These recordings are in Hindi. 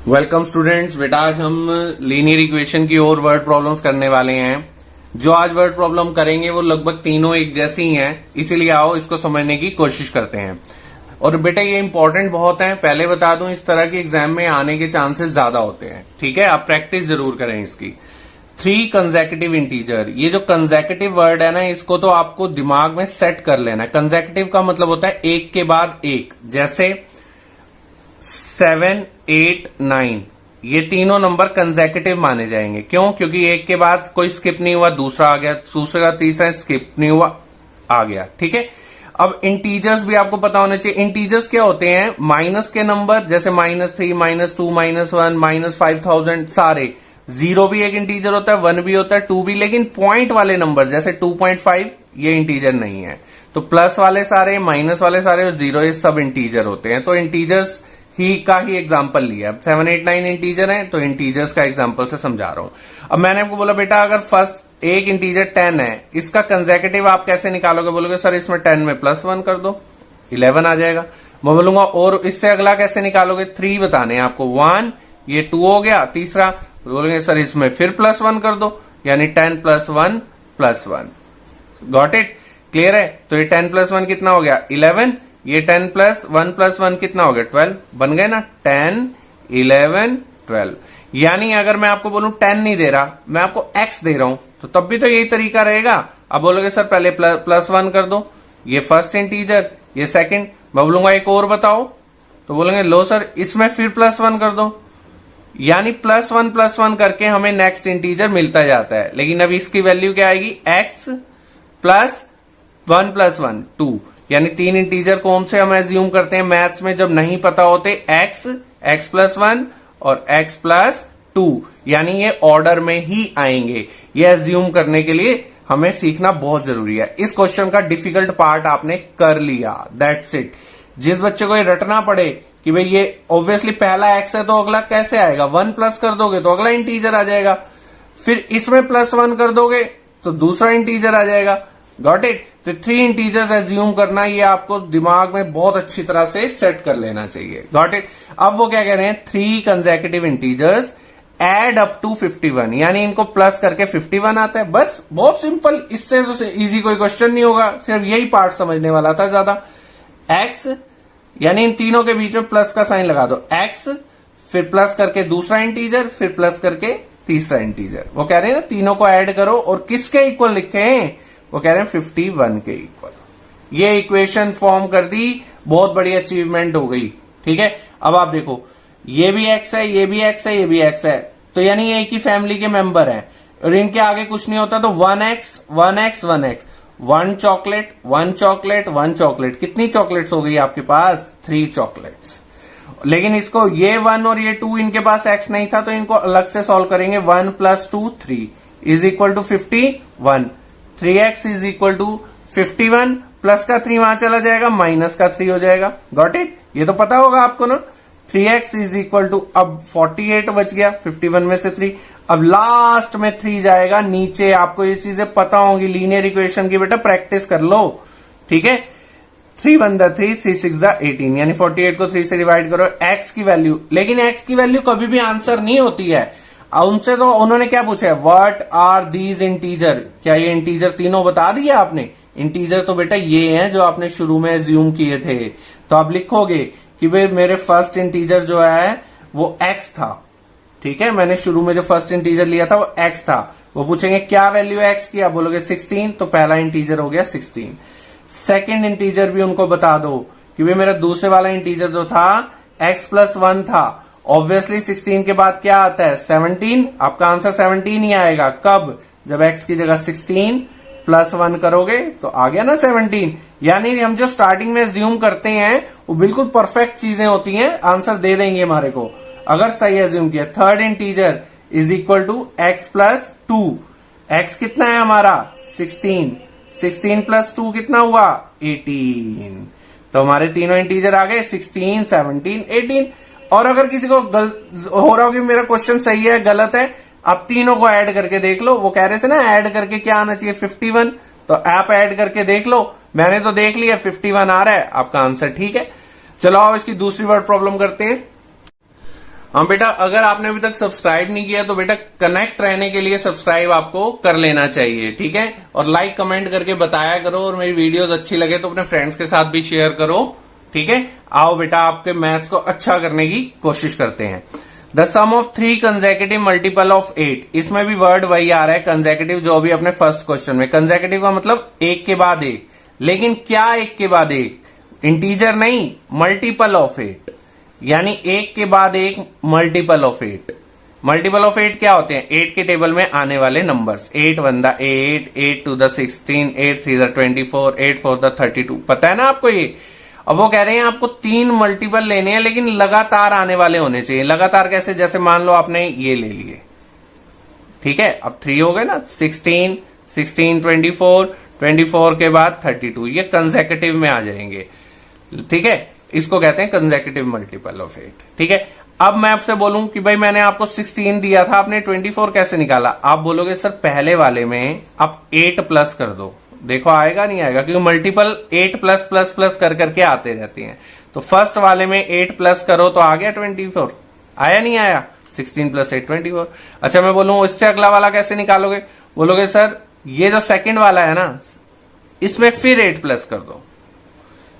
Welcome students. बेटा आज हम लीनियर इक्वेशन की और वर्ड प्रॉब्लम्स करने वाले हैं। जो आज वर्ड प्रॉब्लम करेंगे वो लगभग तीनों एक जैसी ही हैं, इसीलिए आओ इसको समझने की कोशिश करते हैं। और बेटा ये इंपॉर्टेंट बहुत है, पहले बता दूं इस तरह की एग्जाम में आने के चांसेस ज्यादा होते हैं। ठीक है, आप प्रैक्टिस जरूर करें इसकी। 3 कंसेक्यूटिव इंटीजर, ये जो कंसेक्यूटिव वर्ड है ना, इसको तो आपको दिमाग में सेट कर लेना है। कंसेक्यूटिव का मतलब होता है एक के बाद एक, जैसे 7, 8, 9 ये तीनों नंबर कंसेक्यूटिव माने जाएंगे। क्यों? क्योंकि एक के बाद कोई स्किप नहीं हुआ, दूसरा आ गया, दूसरा तीसरा स्किप नहीं हुआ, आ गया। ठीक है, अब इंटीजर्स भी आपको पता होना चाहिए। इंटीजर्स क्या होते हैं? माइनस के नंबर, जैसे -3, -2, -1, -5000, सारे। 0 भी एक इंटीजर होता है, 1 भी होता है, 2 भी, लेकिन पॉइंट वाले नंबर जैसे 2.5 ये इंटीजर नहीं है। तो प्लस वाले सारे, माइनस वाले सारे और 0 ये सब इंटीजर होते हैं। तो इंटीजर्स ही का ही एग्जाम्पल लिया। 7, 8, 9 इंटीजर है, तो इंटीजर्स का एग्जाम्पल से समझा रहा हूं। अब मैंने आपको बोला बेटा अगर फर्स्ट एक इंटीजर 10 है, इसका कंसेक्यूटिव आप कैसे निकालोगे? बोलोगे सर इसमें 10 में +1 कर दो, 11 आ जाएगा। मैं बोलूंगा और इससे अगला कैसे निकालोगे? 3 बताने आपको, 1 ये 2 हो गया, तीसरा बोलोगे सर इसमें फिर +1 कर दो, यानी 10 + 1 +1। Got it? क्लियर है? तो ये 10 + 1 कितना हो गया? 11। ये 10 + 1 + 1 कितना हो गया? 12। बन गए ना? 10, 11, 12। यानी अगर मैं आपको बोलूं 10 नहीं दे रहा, मैं आपको x दे रहा हूं, तो तब भी तो यही तरीका रहेगा। अब बोलोगे सर पहले +1 कर दो, ये फर्स्ट इंटीजर, ये सेकंड। मैं बोलूंगा एक और बताओ, तो बोलेंगे लो सर इसमें फिर +1 कर दो, यानी +1 +1 करके हमें नेक्स्ट इंटीजर मिलता जाता है। लेकिन अब इसकी वैल्यू क्या आएगी? x + 1 + 1 2, यानी 3 इंटीजर कौन से हम एज्यूम करते हैं मैथ्स में जब नहीं पता होते? x + 1 और x + 2, यानी ये ऑर्डर में ही आएंगे। ये एज्यूम करने के लिए हमें सीखना बहुत जरूरी है। इस क्वेश्चन का डिफिकल्ट पार्ट आपने कर लिया, दैट्स इट। जिस बच्चे को ये रटना पड़े कि भाई ये ऑब्वियसली पहला x है तो अगला कैसे आएगा? 1 प्लस कर दोगे तो अगला इंटीजर आ जाएगा, फिर इसमें +1 कर दोगे तो दूसरा इंटीजर आ जाएगा। Got it? तो 3 इंटीजर्स एज्यूम करना, ये आपको दिमाग में बहुत अच्छी तरह से सेट कर लेना चाहिए। Got it? अब वो क्या कह रहे हैं? 3 consecutive integers add up to 51, यानी इनको प्लस करके 51 आता है। बस बहुत सिंपल, इससे इजी कोई क्वेश्चन नहीं होगा, सिर्फ यही पार्ट समझने वाला था ज्यादा। x यानी इन तीनों के बीच में प्लस का साइन लगा दो, x फिर प्लस करके दूसरा इंटीजर, फिर प्लस करके तीसरा इंटीजर। वो कह रहे हैं ना तीनों को ऐड करो और किसके इक्वल लिखे हैं? वो कह रहे हैं 51 के इक्वल। ये इक्वेशन फॉर्म कर दी, बहुत बड़ी अचीवमेंट हो गई। ठीक है, अब आप देखो ये भी x है, ये भी x है, ये भी x है, तो यानी ये एक ही फैमिली के मेंबर हैं और इनके आगे कुछ नहीं होता। तो 1x 1x 1x, 1 chocolate 1 chocolate 1 chocolate, कितनी चॉकलेट्स हो गई आपके पास? 3 चॉकलेट्स। लेकिन इसको ये 1 और ये 2 इनके पास x नहीं था, तो इनको अलग से सॉल्व करेंगे। 1 + 2 3 = 51, 3x = 51, प्लस का 3 वहां चला जाएगा, माइनस का 3 हो जाएगा। Got it? ये तो पता होगा आपको ना। 3x = अब 48 बच गया 51 में से 3। अब लास्ट में 3 जाएगा नीचे। आपको ये चीजें पता होंगी लीनियर इक्वेशन की, बेटा प्रैक्टिस कर लो। ठीक है, 3 1 3, 3 6 18, यानी 48 को 3 से डिवाइड करो, x की वैल्यू। लेकिन x की वैल्यू कभी भी आंसर नहीं होती है। उनसे तो उन्होंने क्या पूछा है? What are these integer? क्या ये इंटीजर तीनों बता दिया आपने? इंटीजर तो बेटा ये हैं जो आपने शुरू में एज्यूम किए थे। तो आप लिखोगे कि भाई मेरे फर्स्ट इंटीजर जो है वो x था। ठीक है, मैंने शुरू में जो फर्स्ट इंटीजर लिया था वो x था। वो पूछेंगे क्या वैल्यू है x की? आप बोलोगे 16, तो पहला इंटीजर हो गया 16। सेकेंड इंटीजर भी उनको बता दो कि भाई मेरा दूसरे वाला इंटीजर जो था x + 1 था। ऑब्वियसली 16 के बाद क्या आता है? 17। आपका आंसर 17 ही आएगा। कब? जब x की जगह 16 + 1 करोगे तो आ गया ना 17। यानी हम जो स्टार्टिंग में एज्यूम करते हैं वो बिल्कुल परफेक्ट चीजें होती हैं, आंसर दे देंगे हमारे को अगर सही एज्यूम किया। Third integer = x + 2। x कितना है हमारा? 16। 16 + 2 कितना हुआ? 18। तो हमारे तीनों इंटीजर आ गए, 16, 17, 18। और अगर किसी को हो रहा हो कि मेरा क्वेश्चन सही है गलत है, आप तीनों को ऐड करके देख लो। वो कह रहे थे ना ऐड करके क्या आना चाहिए? 51। तो आप ऐड करके देख लो। मैंने तो देख लिया 51 आ रहा है, आपका आंसर ठीक है। चलो आओ इसकी दूसरी वर्ड प्रॉब्लम करते हैं। हाँ बेटा, अगर आपने अभी तक सब्सक्राइब नहीं किया तो बेटा कनेक्ट रहने के लिए सब्सक्राइब आपको कर लेना चाहिए, ठीक है। और लाइक कमेंट करके बताया करो, और मेरी वीडियोस अच्छी लगे तो अपने फ्रेंड्स के साथ भी शेयर करो, ठीक है। आओ बेटा, आपके मैथ्स को अच्छा करने की कोशिश करते हैं। The sum of 3 consecutive multiple of 8, इसमें भी वर्ड वही आ रहा है कंसेक्यूटिव, जो भी अपने फर्स्ट क्वेश्चन में। कंसेक्यूटिव का मतलब एक के बाद एक, लेकिन क्या एक के बाद एक? इंटीजर नहीं, मल्टीपल ऑफ 8, यानी एक के बाद एक मल्टीपल ऑफ 8। मल्टीपल ऑफ 8 क्या होते हैं? 8 के टेबल में आने वाले numbers. 8 1 the 8, 8 2 the 16, 8 3 the 24, 8 4 the 32। पता है ना आपको ये? अब वो कह रहे हैं आपको 3 मल्टीपल लेने हैं, लेकिन लगातार आने वाले होने चाहिए। लगातार कैसे? जैसे मान लो आपने ये ले लिए, ठीक है। अब 3 हो गए ना, 16 16 24, 24 के बाद 32, ये कंसेक्यूटिव में आ जाएंगे, ठीक है। इसको कहते हैं कंसेक्यूटिव मल्टीपल ऑफ 8, ठीक है। अब मैं आपसे बोलूं कि भाई मैंने आपको 16 दिया था, आपने 24 कैसे निकाला? आप बोलोगे सर पहले वाले में आप 8 प्लस कर दो। देखो आएगा नहीं आएगा, क्योंकि मल्टीपल 8 प्लस प्लस प्लस कर करके आते रहती हैं। तो फर्स्ट वाले में 8 प्लस करो तो आ गया 24, आया नहीं आया? 16 प्लस 8 24। अच्छा मैं बोलूं इससे अगला वाला कैसे निकालोगे? बोलोगे सर ये जो सेकंड वाला है ना, इसमें फिर 8 प्लस कर दो।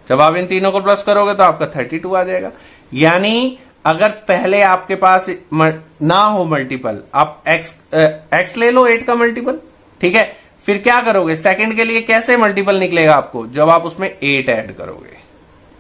जब आप इन तीनों को प्लस करोगे तो आपका 32 आ जाएगा। यानी अगर पहले आपके पास ना हो मल्टीपल, आप एक्स ले लो 8 का मल्टीपल, ठीक है। फिर क्या करोगे? सेकंड के लिए कैसे मल्टीपल निकलेगा आपको? जब आप उसमें 8 ऐड करोगे।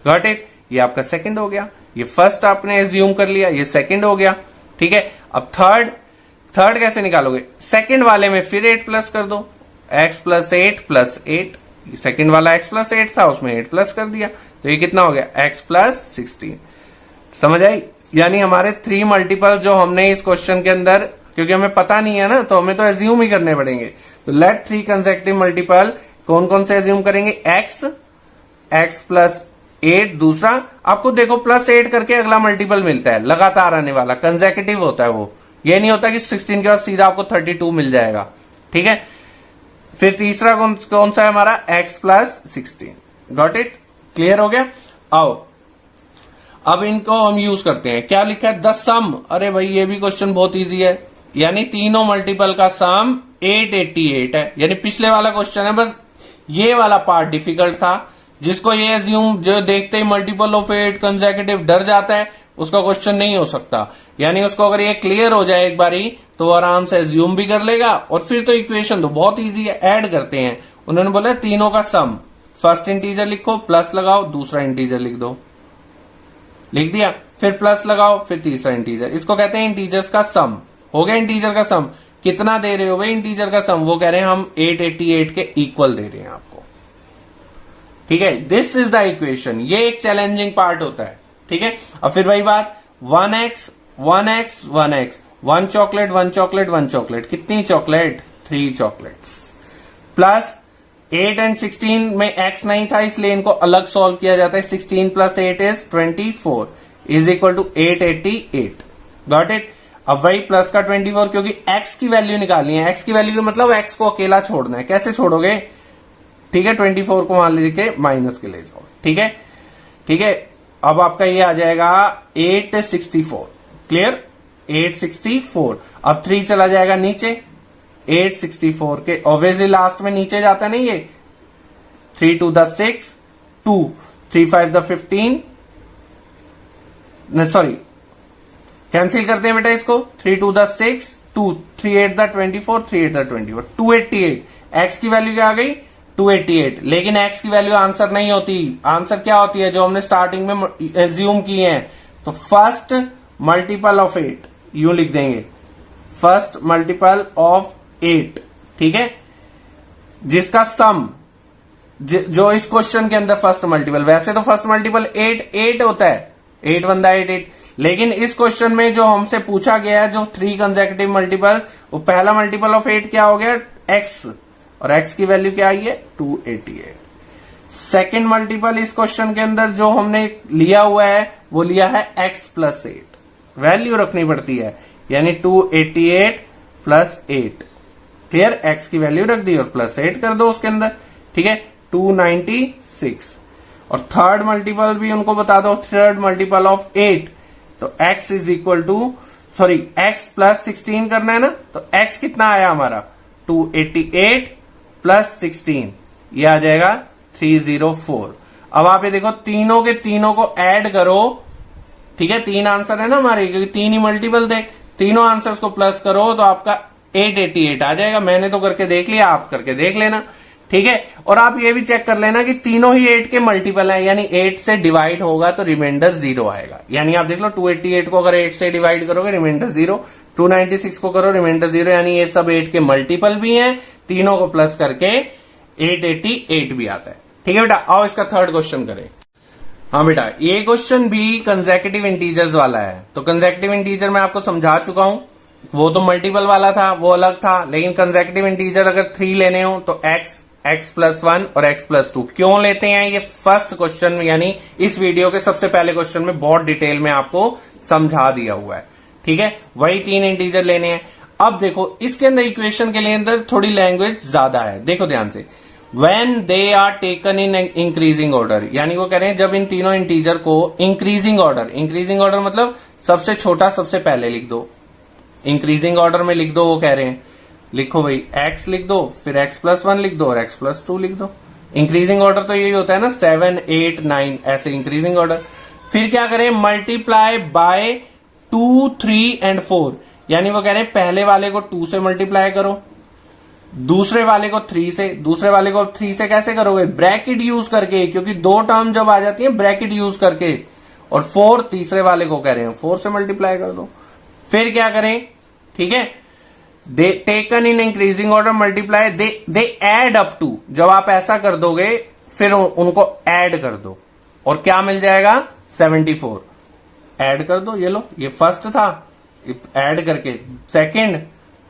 Got it? ये आपका सेकंड हो गया। ये फर्स्ट आपने एज्यूम कर लिया, ये सेकंड हो गया, ठीक है। अब थर्ड कैसे निकालोगे? सेकंड वाले में फिर 8 प्लस कर दो, x प्लस 8 प्लस 8। सेकंड वाला x प्लस 8 था, उसमें 8 प्लस कर दिया, तो ये कितना हो गया? x plus 16। समझ आई? यानी हमारे 3 मल्टीपल जो हमने इस क्वेश्चन के अंदर, क्योंकि हमें पता नहीं है ना, तो हमें तो एज्यूम ही करने पड़ेंगे। तो लेट 3 कंसेक्यूटिव मल्टीपल, कौन कौन से एज्यूम करेंगे? x प्लस 8, दूसरा आपको देखो प्लस 8 करके अगला मल्टीपल मिलता है, लगातार आने वाला कंसेक्यूटिव होता है वो। ये नहीं होता कि 16 के बाद सीधा आपको 32 मिल जाएगा, ठीक है। फिर तीसरा कौन सा है हमारा? x plus 16। Got it? Clear हो गया? आओ अब इनको हम यूज करते हैं। क्या लिखा है? द सम। अरे भाई ये भी क्वेश्चन बहुत इजी है, यानी तीनों मल्टीपल का सम 888 है। यानी पिछले वाला क्वेश्चन है, बस ये वाला पार्ट डिफिकल्ट था। जिसको ये एज्यूम, जो देखते ही मल्टीपल ऑफ 8 कंसेक्यूटिव डर जाता है, उसका क्वेश्चन नहीं हो सकता। यानी उसको अगर ये क्लियर हो जाए एक बारी तो आराम से एज्यूम भी कर लेगा। और फिर तो इक्वेशन तो बहुत इजी है, ऐड करते हैं। उन्होंने बोला तीनों का सम, फर्स्ट इंटीजर लिखो, प्लस लगाओ, दूसरा इंटीजर लिख दो, लिख दिया, फिर प्लस लगाओ, फिर तीसरा इंटीजर। इसको कहते हैं इंटीजर्स का सम। हो गया इंटीजर का सम। कितना दे रहे हो भाई इंटीजर का सम? वो कह रहे हैं हम 888 के इक्वल दे रहे हैं आपको, ठीक है। This is the equation. ये एक चैलेंजिंग पार्ट होता है, ठीक है। अब फिर वही बात, 1x 1x 1x, 1 chocolate 1 chocolate 1 chocolate. कितनी चॉकलेट? 3 चॉकलेट्स। प्लस 8 एंड 16 में x नहीं था, इसलिए इनको अलग सॉल्व किया जाता है। 16 plus 8 is 24 is equal to 888। Got it? अब वही प्लस का 24, क्योंकि x की वैल्यू निकालनी है। x की वैल्यू मतलब x को अकेला छोड़ना है। कैसे छोड़ोगे? ठीक है, 24 को मान लीजिए माइनस के ले जाओ, ठीक है, ठीक है। अब आपका ये आ जाएगा 864। क्लियर? 864। अब 3 चला जाएगा नीचे, 864 के ऑब्वियसली लास्ट में नीचे जाता नहीं ये। 3 2 द 6, 2 3 5 द 15, सॉरी कैंसिल करते हैं बेटा इसको। 3 2 द 6, 2 3 8 द 24, 3 8 द 24, 288। एक्स की वैल्यू क्या आ गई? 288। लेकिन एक्स की वैल्यू आंसर नहीं होती। आंसर क्या होती है? जो हमने स्टार्टिंग में एज्यूम किए हैं। तो फर्स्ट मल्टीपल ऑफ 8 यूं लिख देंगे, फर्स्ट मल्टीपल ऑफ 8, ठीक है, जिसका सम, जो इस क्वेश्चन के अंदर फर्स्ट मल्टीपल, वैसे तो फर्स्ट मल्टीपल 8 होता है, 8 1 8, लेकिन इस क्वेश्चन में जो हमसे पूछा गया है, जो 3 कंसेक्यूटिव मल्टीपल, वो पहला मल्टीपल ऑफ 8 क्या हो गया? x, और x की वैल्यू क्या आई है? 288। सेकेंड मल्टीपल इस क्वेश्चन के अंदर जो हमने लिया हुआ है, वो लिया है x प्लस 8, वैल्यू रखनी पड़ती है, यानी 288 प्लस 8। क्लियर? x की वैल्यू रख दी और प्लस 8 कर दो उसके अंदर, ठीक है, 296। और थर्ड मल्टीपल भी उनको बता दो, थर्ड मल्टीपल ऑफ 8 तो x is equal to sorry x plus 16 करना है ना, तो x कितना आया हमारा 288 प्लस 16, ये आ जाएगा 304। अब आप ये देखो तीनों के तीनों को ऐड करो, ठीक है, 3 आंसर है ना हमारे, क्योंकि 3 ही मल्टीपल थे, तीनों आंसर्स को प्लस करो तो आपका 888 आ जाएगा। मैंने तो करके देख लिया, आप करके देख लेना, ठीक है। और आप ये भी चेक कर लेना कि तीनों ही 8 के मल्टीपल है, यानी 8 से डिवाइड होगा तो रिमाइंडर 0 आएगा। यानी आप देख लो 288 को अगर 8 से डिवाइड करोगे रिमाइंडर 0, 296 को करो रिमाइंडर 0, यानी ये सब 8 के मल्टीपल भी हैं, तीनों को प्लस करके 888 भी आता है। ठीक है बेटा, आओ इसका थर्ड क्वेश्चन करें। हाँ बेटा, ये क्वेश्चन भी कंसेक्यूटिव इंटीजर्स वाला है। तो कंसेक्यूटिव इंटीजर मैं आपको समझा चुका हूं, वो तो मल्टीपल वाला था, वो अलग था, लेकिन कंसेक्यूटिव इंटीजर अगर 3 लेने हो तो x प्लस 1 और x प्लस 2 क्यों लेते हैं, ये फर्स्ट क्वेश्चन यानी इस वीडियो के सबसे पहले क्वेश्चन में बहुत डिटेल में आपको समझा दिया हुआ है। ठीक है, वही 3 इंटीजर लेने हैं। अब देखो इसके अंदर इक्वेशन के लिए अंदर थोड़ी लैंग्वेज ज्यादा है, देखो ध्यान से। When they are taken in increasing order, यानी वो कह रहे हैं जब इन तीनों इंटीजर को इंक्रीजिंग ऑर्डर मतलब सबसे छोटा सबसे पहले लिख दो, इंक्रीजिंग ऑर्डर में लिख दो, वो कह रहे हैं लिखो भाई x लिख दो, फिर x प्लस 1 लिख दो और x प्लस 2 लिख दो। इंक्रीजिंग ऑर्डर तो यही होता है ना, 7 8 9 ऐसे इंक्रीजिंग ऑर्डर। फिर क्या करें, मल्टीप्लाई बाय 2 3 एंड 4, यानी वो कह रहे हैं पहले वाले को 2 से मल्टीप्लाई करो, दूसरे वाले को 3 से, दूसरे वाले को 3 से कैसे करोगे, ब्रैकेट यूज करके, क्योंकि 2 टर्म जब आ जाती है ब्रैकेट यूज करके, और 4 तीसरे वाले को कह रहे हैं 4 से मल्टीप्लाई कर दो। फिर क्या करें, ठीक है, they taken in increasing order multiply they add up to, जब आप ऐसा कर दोगे फिर उनको ऐड कर दो और क्या मिल जाएगा 74, ऐड कर दो। ये लो, ये फर्स्ट था, ऐड करके सेकंड,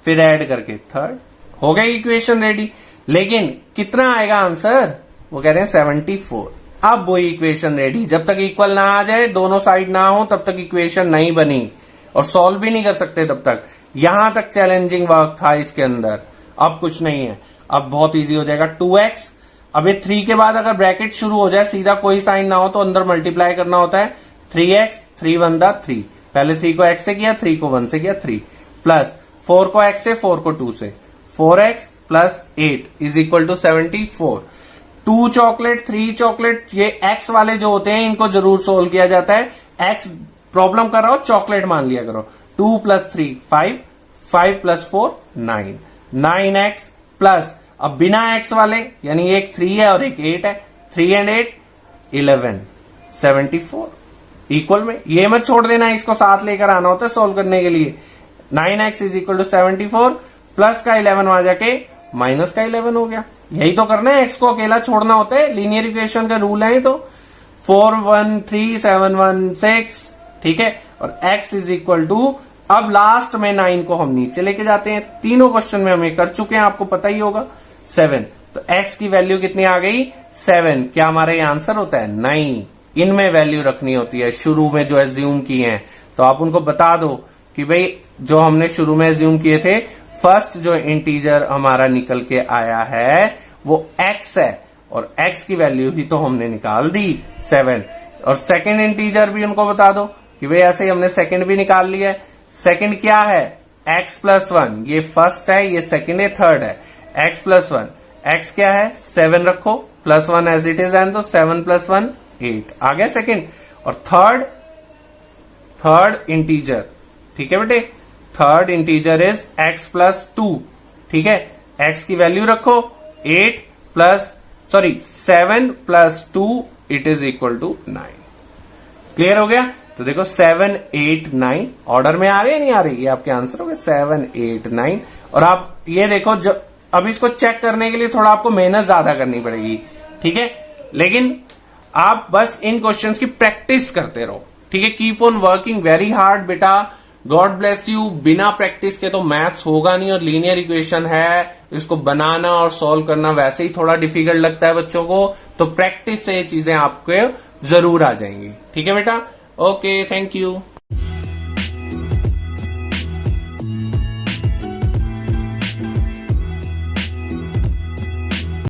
फिर ऐड करके थर्ड, हो गई इक्वेशन रेडी। लेकिन कितना आएगा आंसर, वो कह रहे हैं 74। अब वही इक्वेशन रेडी, जब तक इक्वल ना आ जाए, दोनों साइड ना हो, तब तक इक्वेशन नहीं बनी और सॉल्व भी नहीं कर सकते तब तक। यहां तक चैलेंजिंग वर्क था इसके अंदर, अब कुछ नहीं है, अब बहुत इजी हो जाएगा। 2x, अब ये 3 के बाद अगर ब्रैकेट शुरू हो जाए, सीधा कोई साइन ना हो तो अंदर मल्टीप्लाई करना होता है, 3x 3 1 3, पहले 3 को x से किया, 3 को 1 से किया 3, प्लस 4 को x से, 4 को 2 से, 4x plus 8 is equal to 74। 2 chocolate 3 chocolate, ये x वाले जो होते हैं इनको जरूर सोल्व किया जाता है। x प्रॉब्लम कर रहा हो, चॉकलेट मान लिया करो। 2 प्लस 3 5, 5 प्लस 4 9, 9x प्लस, अब बिना x वाले यानी एक 3 है और एक 8 है, 3 एंड 8 11, 74 इक्वल में। ये मत छोड़ देना, इसको साथ लेकर आना होता है सोल्व करने के लिए। 9x is equal to 74, plus का 11 आ जाके माइनस का 11 हो गया। यही तो करना है, x को अकेला छोड़ना होता है, लीनियर इक्वेशन का रूल है। तो 4 1 3 7 1 6, ठीक है, और x इज इक्वल टू, अब लास्ट में 9 को हम नीचे लेके जाते हैं, तीनों क्वेश्चन में हम ये कर चुके हैं, आपको पता ही होगा 7। तो x की वैल्यू कितनी आ गई 7, क्या हमारा ये आंसर होता है, नहीं, इनमें वैल्यू रखनी होती है शुरू में जो एज्यूम किए हैं। तो आप उनको बता दो कि भाई जो हमने शुरू में एज्यूम किए थे, फर्स्ट जो इंटीजर हमारा निकल के आया है वो x है, और x की वैल्यू ही तो हमने निकाल दी 7। और सेकंड इंटीजर भी उनको बता दो कि भाई ऐसे ही हमने सेकंड भी निकाल लिया है। सेकंड क्या है, x प्लस 1, ये फर्स्ट है, ये सेकंड है, थर्ड है, x प्लस 1, x क्या है 7 रखो, plus 1 as it is, and तो 7 प्लस 1 8 आ गया सेकंड। और थर्ड इंटीजर, ठीक है बेटे, third integer is x plus 2, ठीक है, x की वैल्यू रखो 8 plus 7 plus 2 it is equal to 9। Clear हो गया। तो देखो 7 8 9 ऑर्डर में आ रहे हैं, नहीं आ रही, ये आपके आंसर हो गए 7 8 9। और आप ये देखो, जो अब इसको चेक करने के लिए थोड़ा आपको मेहनत ज्यादा करनी पड़ेगी, ठीक है, लेकिन आप बस इन क्वेश्चंस की प्रैक्टिस करते रहो, ठीक है। Keep on working very hard बेटा, गॉड ब्लेस यू। बिना प्रैक्टिस के तो मैथ्स होगा नहीं, और लीनियर इक्वेशन है, इसको बनाना और सॉल्व करना वैसे ही थोड़ा डिफिकल्ट लगता है बच्चों को, तो प्रैक्टिस से ये चीजें आपको जरूर आ जाएंगी, ठीक है बेटा। Okay, thank you.